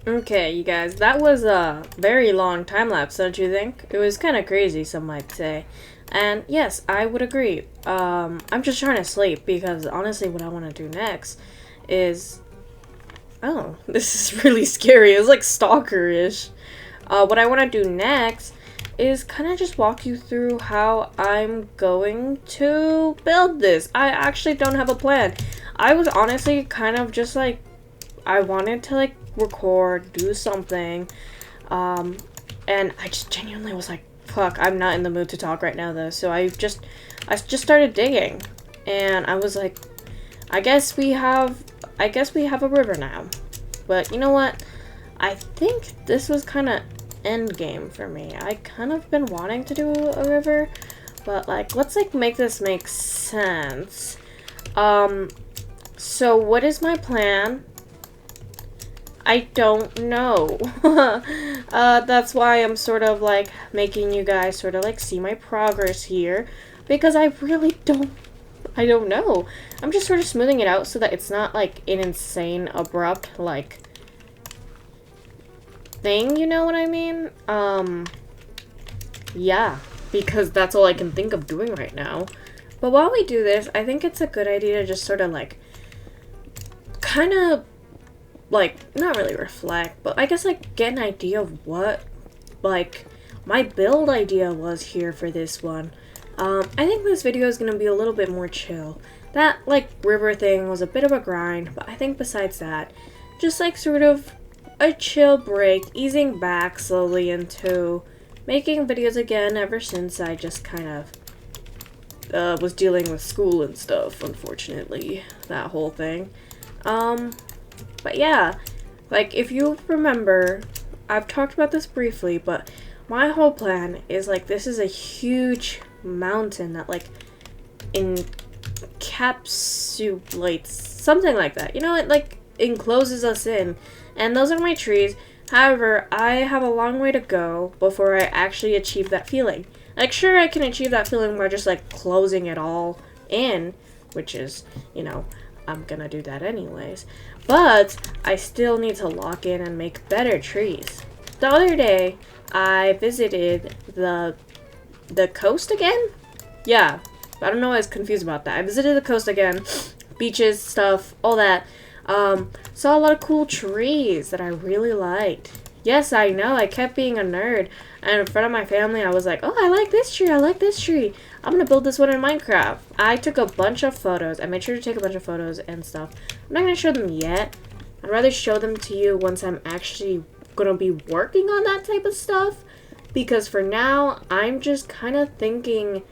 Okay, you guys, that was a very long time lapse, don't you think? It was kind of crazy, some might say. And yes, I would agree. I'm just trying to sleep because honestly, what I want to do next is. Oh, this is really scary. It's like stalker-ish. What I want to do next is kind of just walk you through how I'm going to build this. I actually don't have a plan. I was honestly kind of just like, I wanted to like record, do something, and I just genuinely was like, fuck, I'm not in the mood to talk right now though. So I just started digging, and I was like, I guess we have a river now. But you know what? I think this was kind of end game for me. I kind of been wanting to do a river, but like, let's like make this make sense. So what is my plan? I don't know. That's why I'm sort of like making you guys sort of like see my progress here, because I really I don't know. I'm just sort of smoothing it out so that it's not like an insane abrupt like thing, you know what I mean? Yeah, because that's all I can think of doing right now. But while we do this, I think it's a good idea to just sort of like kind of like not really reflect, but I guess like get an idea of what like my build idea was here for this one. I think this video is gonna be a little bit more chill. That like river thing was a bit of a grind, but I think besides that, just like sort of a chill break, easing back slowly into making videos again ever since I just kind of was dealing with school and stuff, unfortunately, that whole thing. But yeah, like if you remember, I've talked about this briefly, but my whole plan is like this is a huge mountain that like encapsulates something like that. You know, it like encloses us in. And those are my trees. However, I have a long way to go before I actually achieve that feeling. Like sure, I can achieve that feeling by just like closing it all in, which is, you know, I'm gonna do that anyways. But I still need to lock in and make better trees. The other day, I visited the coast again? Yeah, I don't know why I was confused about that. I visited the coast again, beaches, stuff, all that. Saw a lot of cool trees that I really liked. Yes, I know, I kept being a nerd, and in front of my family I was like, oh, I like this tree, I like this tree. I'm gonna build this one in Minecraft. I took a bunch of photos. I made sure to take a bunch of photos and stuff. I'm not gonna show them yet. I'd rather show them to you once I'm actually gonna be working on that type of stuff. Because for now, I'm just kind of thinking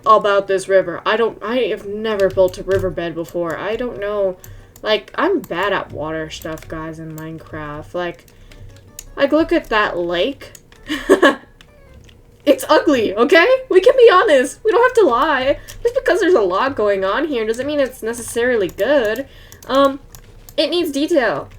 about this river. I have never built a riverbed before. I don't know. Like, I'm bad at water stuff, guys, in Minecraft. Like look at that lake. It's ugly, okay? We can be honest. We don't have to lie. Just because there's a lot going on here doesn't mean it's necessarily good. It needs detail.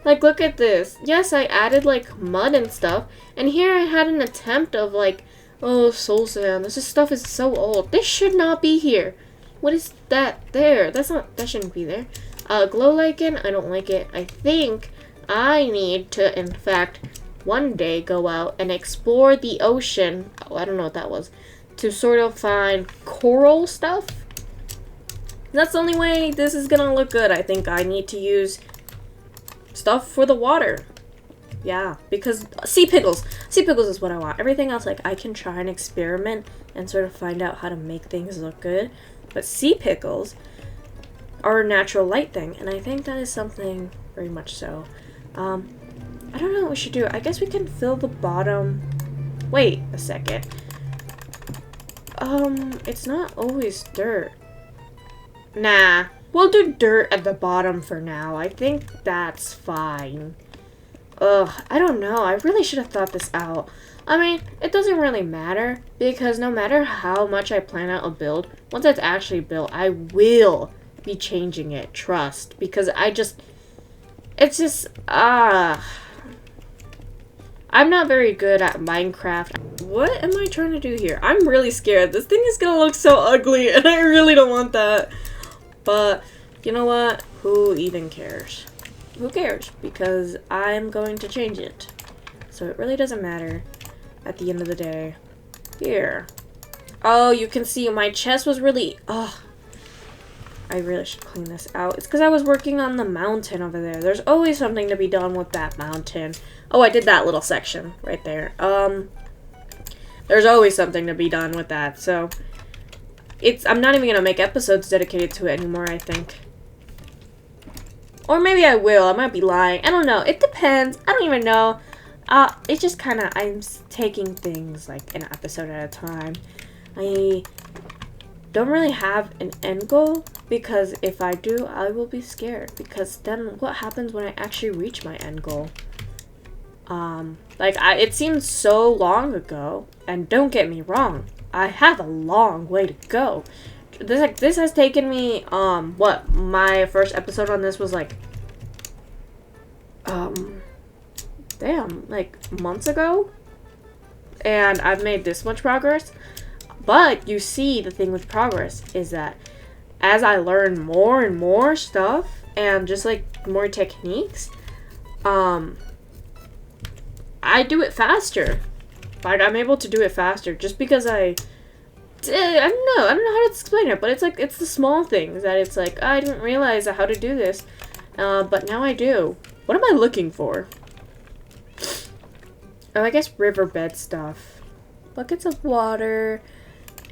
Like, look at this. Yes, I added, like, mud and stuff. And here I had an attempt of, like, oh, soul sand. This stuff is so old. This should not be here. What is that there? That shouldn't be there. Glow lichen, I don't like it. I think I need to, in fact, one day go out and explore the ocean. Oh, I don't know what that was. To sort of find coral stuff. That's the only way this is gonna look good. I think I need to use stuff for the water. Yeah, because sea pickles. Sea pickles is what I want. Everything else, like, I can try and experiment and sort of find out how to make things look good. But sea pickles are a natural light thing, and I think that is something very much so. I don't know what we should do. I guess we can fill the bottom. Wait a second. It's not always dirt. Nah, we'll do dirt at the bottom for now. I think that's fine. Ugh, I don't know. I really should have thought this out. I mean, it doesn't really matter, because no matter how much I plan out a build, once it's actually built, I will be changing it. Trust. Because it's just, I'm not very good at Minecraft. What am I trying to do here? I'm really scared. This thing is gonna look so ugly, and I really don't want that. But, you know what? Who even cares? who cares? Because I'm going to change it. So it really doesn't matter at the end of the day. Here. Oh, you can see my chest was really... Oh, I really should clean this out. It's because I was working on the mountain over there. There's always something to be done with that mountain. Oh, I did that little section right there. There's always something to be done with that. So, I'm not even going to make episodes dedicated to it anymore, I think. Or maybe I will. I might be lying. I don't know. It depends. I don't even know. It's just kind of, I'm taking things like an episode at a time. I don't really have an end goal because if I do, I will be scared because then what happens when I actually reach my end goal? It seems so long ago, and don't get me wrong, I have a long way to go. This has taken me, my first episode on this was months ago, and I've made this much progress. But you see, the thing with progress is that as I learn more and more stuff and just more techniques, I do it faster. I'm able to do it faster just because I don't know how to explain it, but it's the small things that it's I didn't realize how to do this, but now I do. What am I looking for? Oh, I guess riverbed stuff. Buckets of water.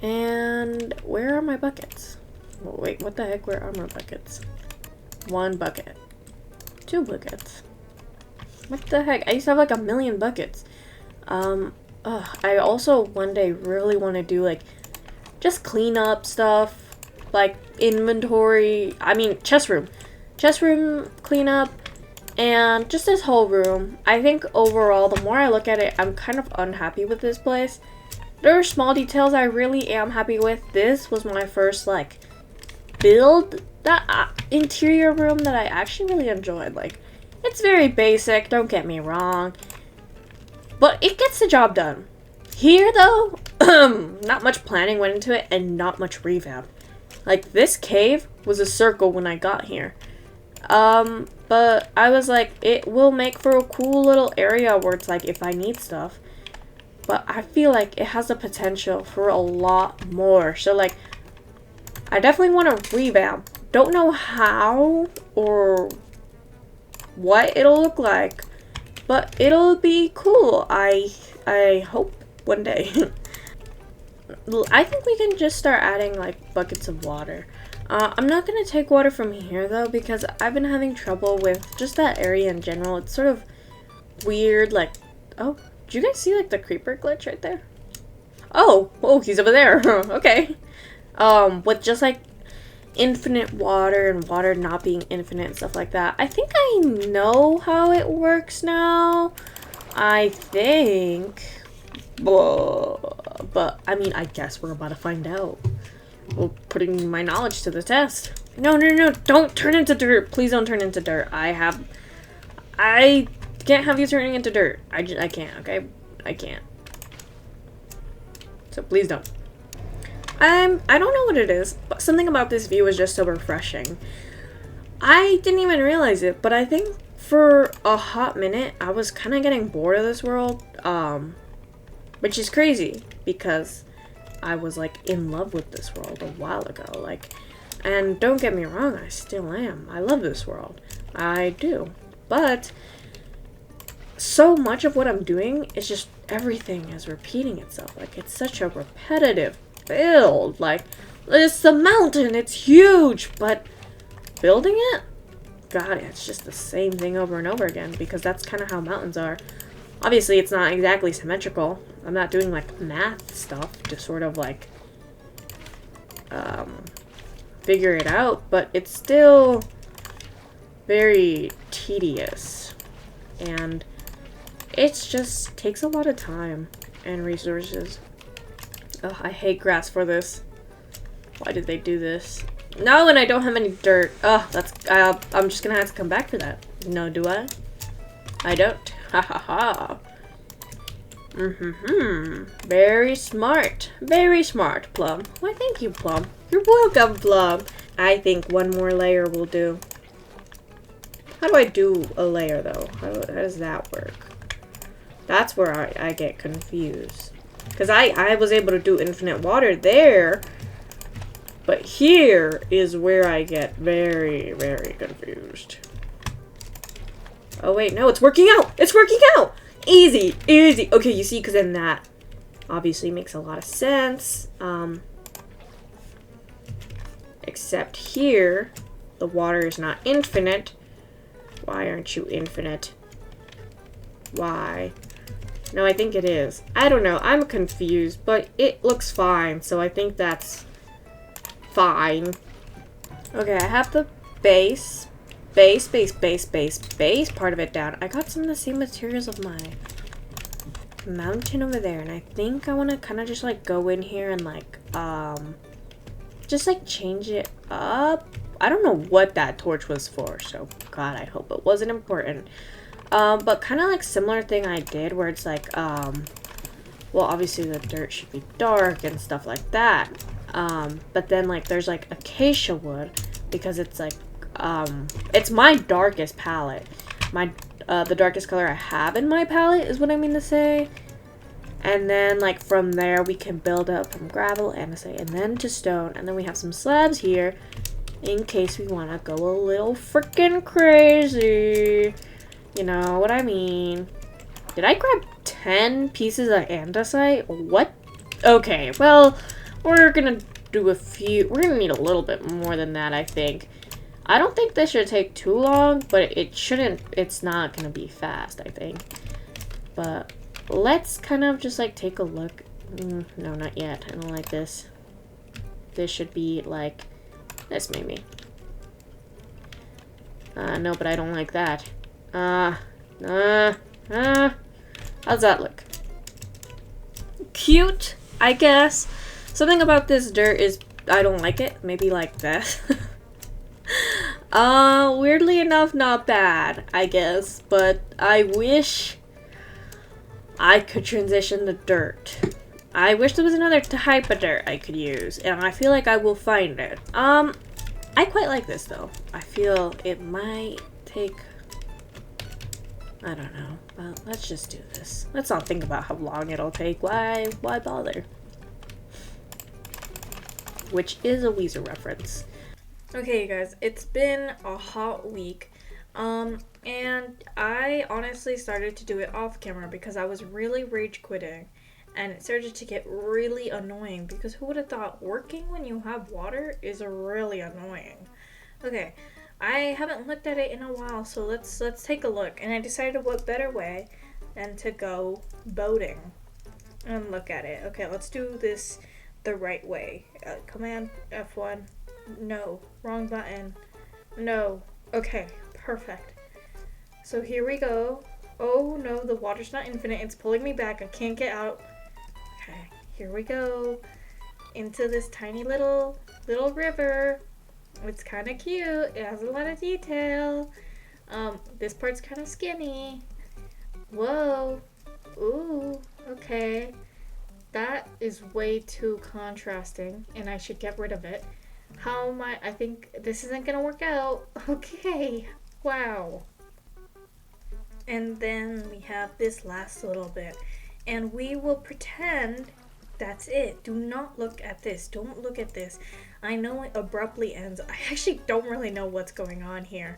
And where are my buckets? Oh, wait, what the heck? Where are my buckets? 1 bucket. 2 buckets. What the heck? I used to have a million buckets. I also one day really want to do just clean up stuff, inventory. I mean, chest room cleanup, and just this whole room. I think overall, the more I look at it, I'm kind of unhappy with this place. There are small details I really am happy with. This was my first build that interior room that I actually really enjoyed. It's very basic, don't get me wrong, but it gets the job done. Here though, not much planning went into it and not much revamp. This cave was a circle when I got here. But I was it will make for a cool little area where it's if I need stuff. But I feel it has the potential for a lot more. So I definitely want to revamp. Don't know how or what it'll look like, but it'll be cool. I hope one day. I think we can just start adding buckets of water. I'm not gonna take water from here though because I've been having trouble with just that area in general. It's sort of weird. Oh. Did you guys see the creeper glitch right there? Oh, he's over there. Okay. With just infinite water and water not being infinite and stuff like that. I think I know how it works now. I think. But I mean, I guess we're about to find out. Well, putting my knowledge to the test. No, don't turn into dirt. Please don't turn into dirt. I can't have you turning into dirt. I can't, okay? I can't. So please don't. I don't know what it is, but something about this view is just so refreshing. I didn't even realize it, but I think for a hot minute, I was kind of getting bored of this world, which is crazy, because I was, in love with this world a while ago, and don't get me wrong, I still am. I love this world. I do. But so much of what I'm doing is just everything is repeating itself. It's such a repetitive build. It's the mountain, it's huge, but building it? God, it's just the same thing over and over again, because that's kind of how mountains are. Obviously, it's not exactly symmetrical. I'm not doing, math stuff to sort of, figure it out, but it's still very tedious. And it just takes a lot of time and resources. Ugh, I hate grass for this. Why did they do this? No, and I don't have any dirt. Ugh, I'm just gonna have to come back for that. No, do I? I don't. Ha ha ha. Very smart. Very smart, Plum. Why, thank you, Plum. You're welcome, Plum. I think one more layer will do. How do I do a layer though? How does that work? That's where I get confused. Because I was able to do infinite water there. But here is where I get very, very confused. Oh wait, no, it's working out! It's working out! Easy, easy. Okay, you see, because then that obviously makes a lot of sense. Except here, the water is not infinite. Why aren't you infinite? Why? No, I think it is. I don't know. I'm confused, but it looks fine, so I think that's fine. Okay, I have the base part of it down. I got some of the same materials of my mountain over there, and I think I want to kind of just like go in here and like just like change it up. I don't know what that torch was for, so God, I hope it wasn't important. But kind of like similar thing I did where it's like well, obviously the dirt should be dark and stuff like that. But then like there's like acacia wood because it's like it's my darkest palette. My the darkest color I have in my palette is what I mean to say. And then like from there we can build up from gravel, andesite, and then to stone, and then we have some slabs here in case we want to go a little freaking crazy. You know what I mean? Did I grab 10 pieces of andesite? What? Okay, well, we're gonna do a few. We're gonna need a little bit more than that, I think. I don't think this should take too long, but it shouldn't. It's not gonna be fast, I think. But let's kind of just like take a look. No, not yet. I don't like this. This should be like this, maybe. No, but I don't like that. How's that look? Cute, I guess. Something about this dirt is I don't like it. Maybe like this. Weirdly enough, not bad, I guess. But I wish I could transition the dirt. I wish there was another type of dirt I could use, and I feel like I will find it. I quite like this though. I feel it might take, I don't know. Well, let's just do this. Let's not think about how long it'll take. Why bother? Which is a Weezer reference. Okay, you guys, it's been a hot week. And I honestly started to do it off camera because I was really rage quitting. And it started to get really annoying because who would have thought working when you have water is really annoying. Okay, I haven't looked at it in a while, so let's take a look. And I decided what better way than to go boating and look at it. Okay, let's do this the right way. Command F1. No, wrong button. No. Okay, perfect. So here we go. Oh no, the water's not infinite. It's pulling me back. I can't get out. Okay, here we go. Into this tiny little river. It's kind of cute. It has a lot of detail. This part's kind of skinny. Whoa. Ooh, okay. That is way too contrasting, and I should get rid of it. How am I think this isn't gonna work out. Okay. Wow. And then we have this last little bit. And we will pretend that's it. Do not look at this. Don't look at this. I know it abruptly ends. I actually don't really know what's going on here.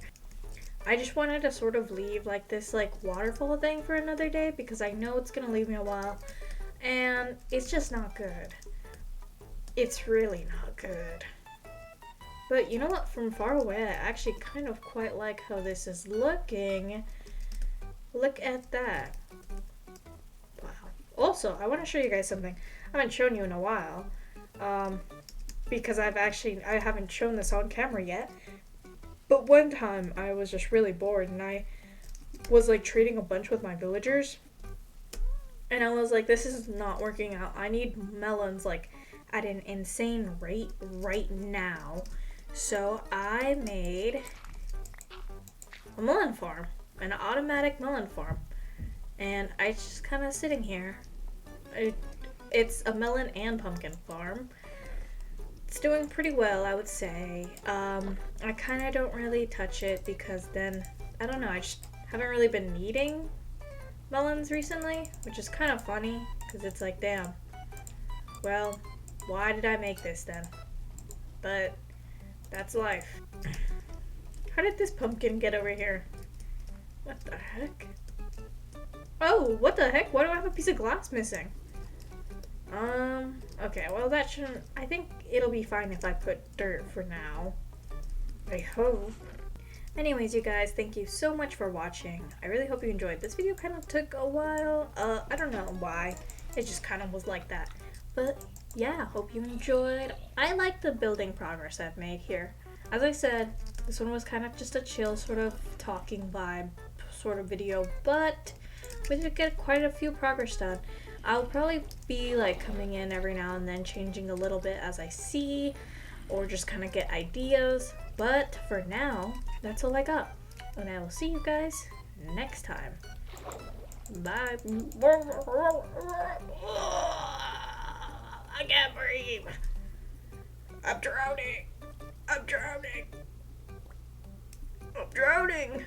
I just wanted to sort of leave like this like waterfall thing for another day because I know it's gonna leave me a while. And it's just not good. It's really not good. But you know what? From far away, I actually kind of quite like how this is looking. Look at that. Wow. Also, I want to show you guys something I haven't shown you in a while. Because I haven't shown this on camera yet. But one time, I was just really bored, and I was like trading a bunch with my villagers. And I was like, this is not working out. I need melons like at an insane rate right now. So I made a melon farm, an automatic melon farm, and I just kind of sitting here. It's a melon and pumpkin farm. It's doing pretty well, I would say. I kind of don't really touch it because then I don't know, I just haven't really been needing melons recently, which is kind of funny because it's like, damn, well, why did I make this then? But that's life. How did this pumpkin get over here? What the heck? Oh, what the heck? Why do I have a piece of glass missing? Okay, well that shouldn't, I think it'll be fine if I put dirt for now. I hope. Anyways, you guys, thank you so much for watching. I really hope you enjoyed. This video kind of took a while. I don't know why. It just kind of was like that. But yeah, hope you enjoyed. I like the building progress I've made here. As I said, this one was kind of just a chill sort of talking vibe sort of video, but we did get quite a few progress done. I'll probably be like coming in every now and then, changing a little bit as I see, or just kind of get ideas. But for now, that's all I got. And I will see you guys next time. Bye. I can't breathe. I'm drowning. I'm drowning. I'm drowning.